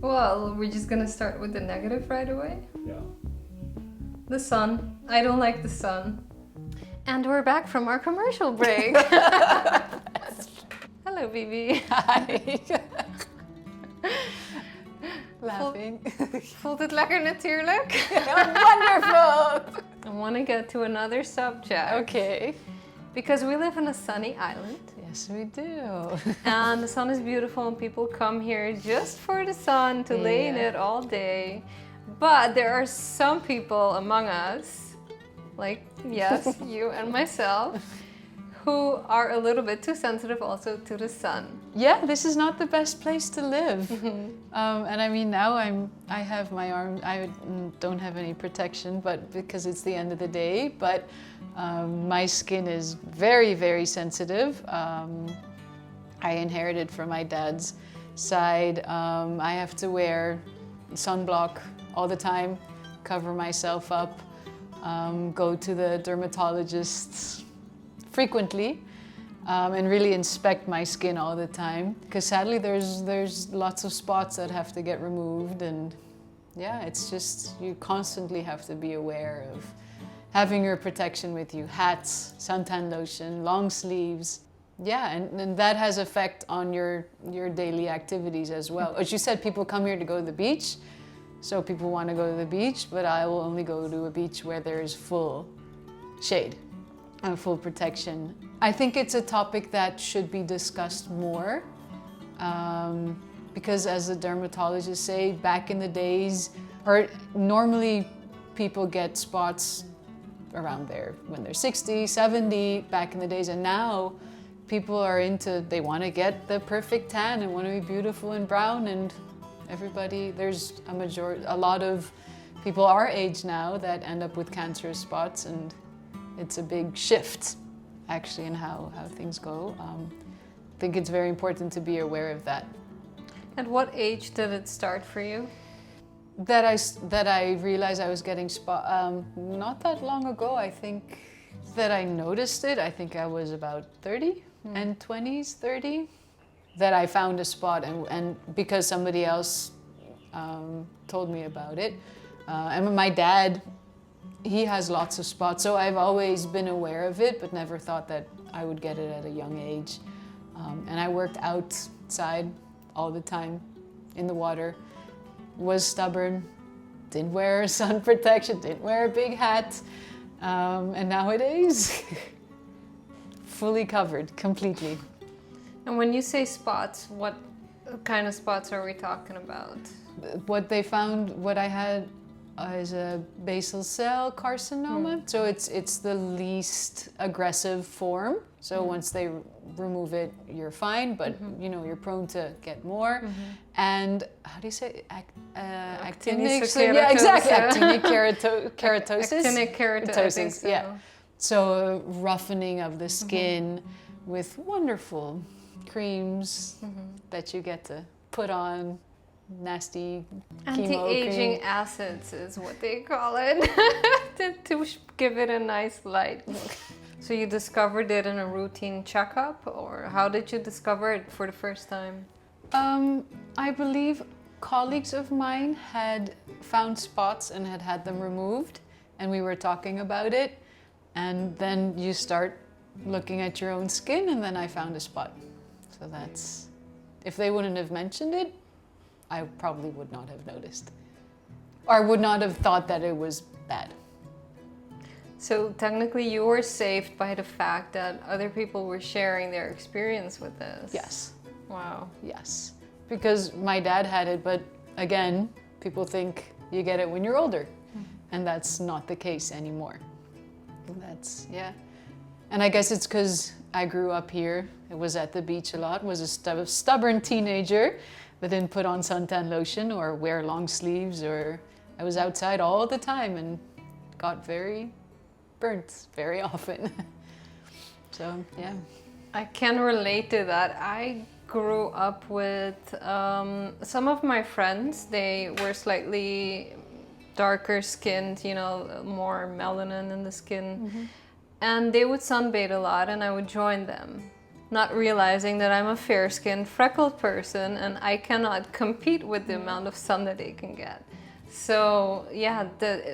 Well, we're just gonna start with the negative right away. Yeah. The sun. I don't like the sun. And we're back from our commercial break. Hello, Bibi. Hi. Laughing. Voelt het lekker natuurlijk? Wonderful. I want to get to another subject. Okay. Because we live in a sunny island. Yes, we do. And the sun is beautiful and people come here just for the sun to lay in Yeah. it all day. But there are some people among us, like, yes, you and myself, who are a little bit too sensitive also to the sun. Yeah, this is not the best place to live. And I mean, now I have my arm. I don't have any protection, but because it's the end of the day. But my skin is very, very sensitive. I inherited from my dad's side. I have to wear sunblock all the time, cover myself up, go to the dermatologist frequently, and really inspect my skin all the time. Because sadly, there's lots of spots that have to get removed, and yeah, it's just you constantly have to be aware of having your protection with you: hats, suntan lotion, long sleeves. Yeah, and that has effect on your daily activities as well. As you said, people come here to go to the beach, so people want to go to the beach, but I will only go to a beach where there is full shade and full protection. I think it's a topic that should be discussed more, because as the dermatologists say, back in the days, or normally people get spots around there when they're 60, 70, back in the days, and now people are they want to get the perfect tan and want to be beautiful and brown, and everybody, there's a lot of people our age now that end up with cancerous spots, and it's a big shift actually in how things go. I think it's very important to be aware of that. At what age did it start for you? That I realized I was getting not that long ago. I think that I noticed it. I think I was about 30 and 20s, 30, that I found a spot, and because somebody else told me about it. And my dad, he has lots of spots, so I've always been aware of it, but never thought that I would get it at a young age. And I worked outside all the time in the water, was stubborn, didn't wear sun protection, didn't wear a big hat, and nowadays, fully covered, completely. And when you say spots, what kind of spots are we talking about? What they found, what I had is a basal cell carcinoma. So it's the least aggressive form. So once they remove it, you're fine, but you know, you're prone to get more. And how do you say actinic? Yeah, exactly. Actinic keratosis. Actinic keratosis. So. Yeah. So roughening of the skin with wonderful creams that you get to put on. Nasty anti-aging acids is what they call it, to give it a nice light. So you discovered it in a routine checkup, or how did you discover it for the first time? I believe colleagues of mine had found spots and had them removed, and we were talking about it, and then you start looking at your own skin, and then I found a spot. So that's, if they wouldn't have mentioned it, I probably would not have noticed, or would not have thought that it was bad. So technically you were saved by the fact that other people were sharing their experience with this. Yes. Wow. Yes. Because my dad had it, but again, people think you get it when you're older, and that's not the case anymore. Yeah. And I guess it's because I grew up here. I was at the beach a lot, was a stubborn teenager that didn't put on suntan lotion or wear long sleeves, or I was outside all the time and got very burnt very often. So, yeah. I can relate to that. I grew up with some of my friends. They were slightly darker skinned, you know, more melanin in the skin. And they would sunbathe a lot, and I would join them. not realizing that I'm a fair-skinned, freckled person and I cannot compete with the amount of sun that they can get. So yeah,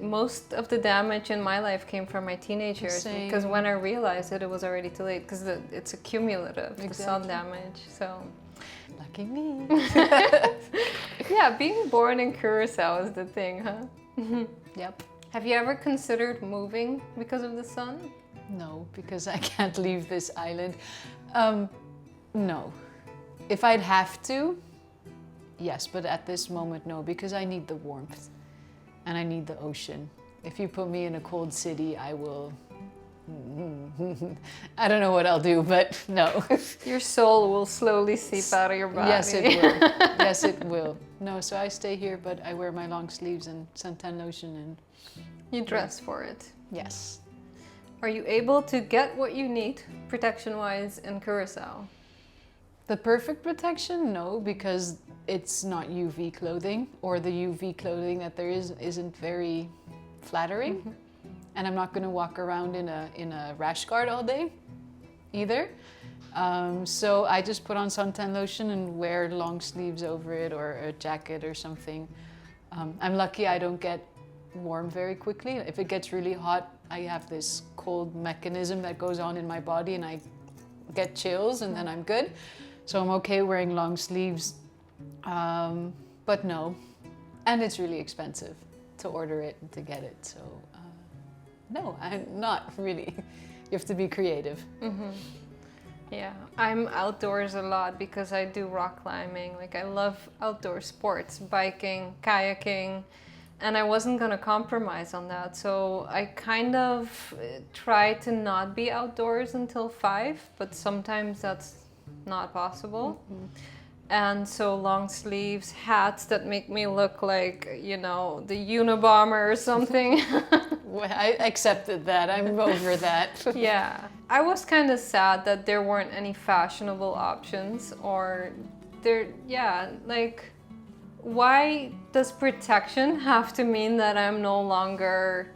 most of the damage in my life came from my teenage years. Same. Because when I realized it was already too late, because it's a cumulative, Exactly. the sun damage. So Lucky me. yeah, being born in Curaçao is the thing, huh? Yep. Have you ever considered moving because of the sun? No, because I can't leave this island. No. If I'd have to, yes, but at this moment, no, because I need the warmth and I need the ocean. If you put me in a cold city, I will... I don't know what I'll do, but no. Your soul will slowly seep out of your body. Yes, it will. Yes, it will. No, so I stay here, but I wear my long sleeves and suntan lotion and... You dress for it. Yes. Are you able to get what you need, protection-wise, in Curaçao? The perfect protection? No, because it's not UV clothing, or the UV clothing that there is isn't very flattering. Mm-hmm. And I'm not going to walk around in a rash guard all day either. So I just put on suntan lotion and wear long sleeves over it, or a jacket or something. I'm lucky I don't get warm very quickly. If it gets really hot, I have this cold mechanism that goes on in my body and I get chills and then I'm good. So I'm okay wearing long sleeves, but no. And it's really expensive to order it and to get it. So no, I'm not really. You have to be creative. Mm-hmm. Yeah, I'm outdoors a lot because I do rock climbing. Like, I love outdoor sports, biking, kayaking, and I wasn't gonna compromise on that. So I kind of try to not be outdoors until 5, but sometimes that's not possible. Mm-hmm. And so long sleeves, hats that make me look like, you know, the Unabomber or something. Well, I accepted that. I'm over that. Yeah. I was kind of sad that there weren't any fashionable options, or there, yeah, like, why does protection have to mean that I'm no longer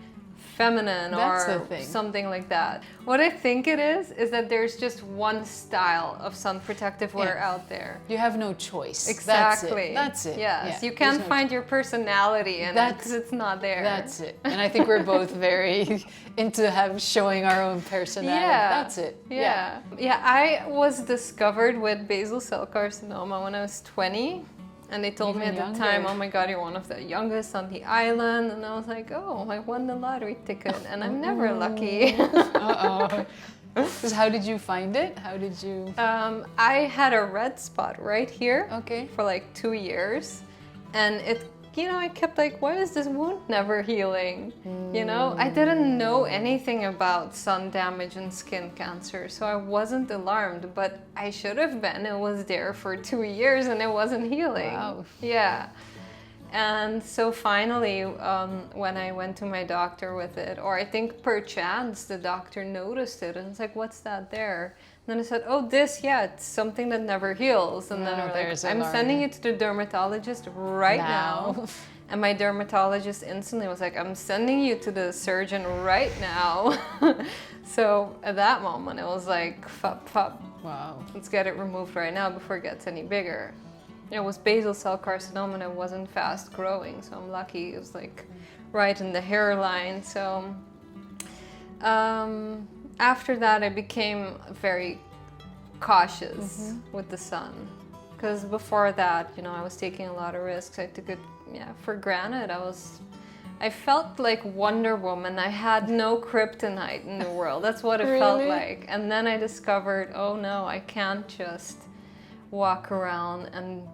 feminine or something like that? What I think it is that there's just one style of sun protective wear out there. You have no choice. Exactly. That's it. Yes, you can't find your personality in it because it's not there. That's it. And I think we're both very into showing our own personality. Yeah. That's it. Yeah. Yeah, I was discovered with basal cell carcinoma when I was 20. And they told me at the time, oh my God, you're one of the youngest on the island. And I was like, oh, I won the lottery ticket and I'm never lucky. Uh-oh. So how did you find it? How did you... I had a red spot right here for like 2 years. And it, you know, I kept like, why is this wound never healing? You know, I didn't know anything about sun damage and skin cancer, so I wasn't alarmed, but I should have been. It was there for 2 years and it wasn't healing. Wow. Yeah. And so finally, when I went to my doctor with it, or I think perchance the doctor noticed it and it's like, what's that there? And then I said, oh, it's something that never heals. And then we're like, I'm sending it to the dermatologist right now. And my dermatologist instantly was like, I'm sending you to the surgeon right now. So at that moment, it was like, wow, let's get it removed right now before it gets any bigger. It was basal cell carcinoma and it wasn't fast growing, so I'm lucky. It was like right in the hairline. So after that, I became very cautious with the sun. Because before that, you know, I was taking a lot of risks. I took it for granted. I felt like Wonder Woman. I had no kryptonite in the world. That's what it felt like. And then I discovered, oh no, I can't just walk around. And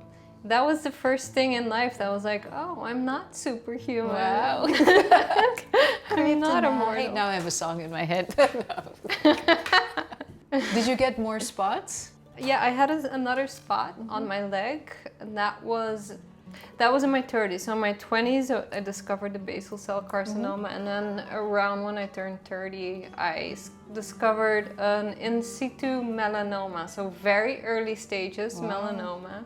that was the first thing in life that was like, oh, I'm not superhuman. Wow. I'm not immortal. Now I have a song in my head. Did you get more spots? Yeah, I had another spot on my leg, and that was in my 30s. So in my 20s, I discovered the basal cell carcinoma, and then around when I turned 30, I discovered an in situ melanoma. So very early stages melanoma.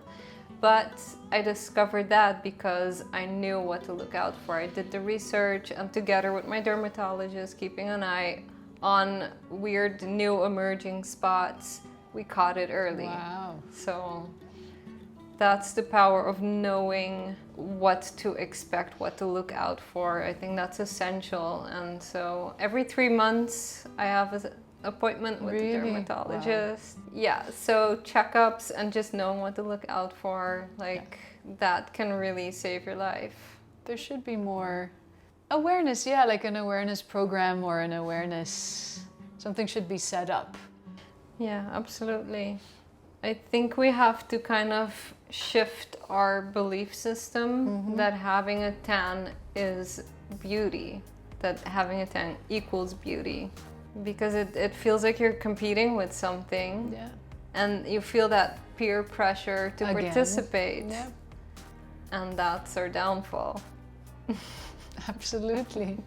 But I discovered that because I knew what to look out for. I did the research, and together with my dermatologist, keeping an eye on weird new emerging spots, we caught it early. Wow. So that's the power of knowing what to expect, what to look out for. I think that's essential. And so every 3 months I have an appointment with a dermatologist. Wow. Yeah, so checkups and just knowing what to look out for, like that can really save your life. There should be more awareness, like an awareness program or an awareness, something should be set up. Yeah, absolutely. I think we have to kind of shift our belief system that having a tan is beauty, that having a tan equals beauty, because it feels like you're competing with something, and you feel that peer pressure to participate, and that's our downfall. Absolutely.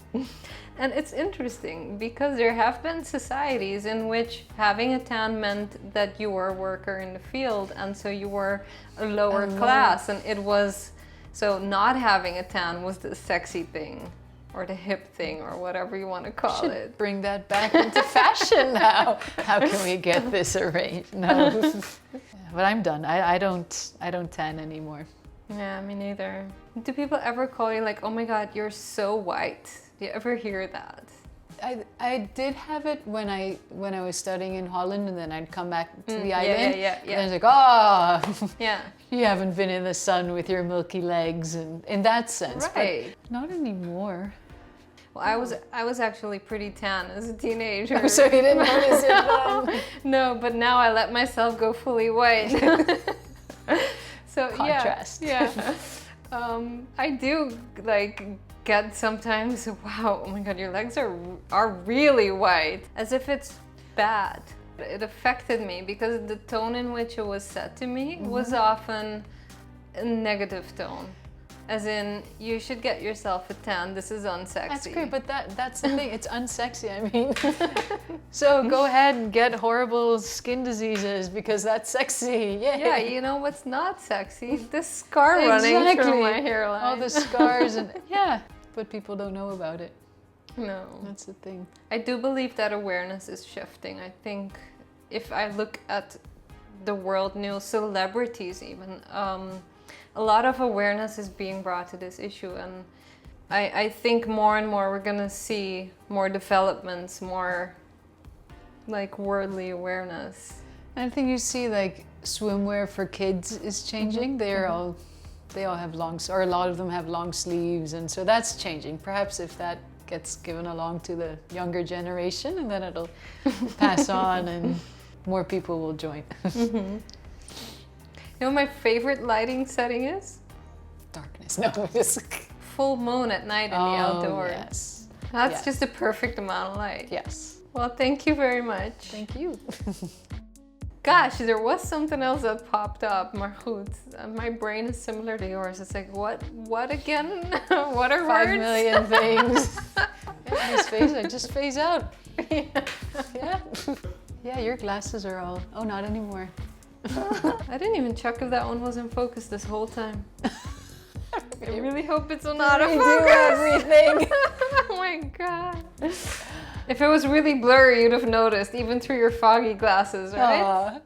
And it's interesting because there have been societies in which having a tan meant that you were a worker in the field, and so you were a lower class, and it was, so not having a tan was the sexy thing or the hip thing or whatever you want to call it. Bring that back into fashion now. How can we get this arranged? No. But I'm done. I don't tan anymore. Yeah, me neither. Do people ever call you like, oh my God, you're so white? Do you ever hear that? I did have it when I was studying in Holland, and then I'd come back to the island. And I was like, oh, you haven't been in the sun with your milky legs, and in that sense. Right. But not anymore. Well, I was actually pretty tan as a teenager. Oh, so you didn't notice it then? No, but now I let myself go fully white. So contrast. Yeah. I do like get sometimes, wow, oh my God, your legs are really white, as if it's bad. It affected me because the tone in which it was said to me was often a negative tone. As in, you should get yourself a tan, this is unsexy. That's great, but that's the thing, it's unsexy, I mean. So go ahead and get horrible skin diseases because that's sexy, Yeah, you know what's not sexy? The scar running through my hairline. All the scars and, but people don't know about it. No. That's the thing. I do believe that awareness is shifting. I think if I look at the world news, celebrities even, a lot of awareness is being brought to this issue, and I think more and more we're gonna see more developments, more like worldly awareness. I think you see like swimwear for kids is changing. They all have or a lot of them have long sleeves, and so that's changing. Perhaps if that gets given along to the younger generation, and then it'll pass on and more people will join. You know what my favorite lighting setting is? Darkness. No, just full moon at night in the outdoors. Yes. That's just the perfect amount of light. Yes. Well, thank you very much. Thank you. Gosh, there was something else that popped up, maar goed. My brain is similar to yours. It's like, what again? What are 5 words? million things. I just phase out. Yeah, your glasses are all, not anymore. I didn't even check if that one was in focus this whole time. I really hope it's not a focus. Everything. Oh my God. If it was really blurry, you'd have noticed, even through your foggy glasses, right?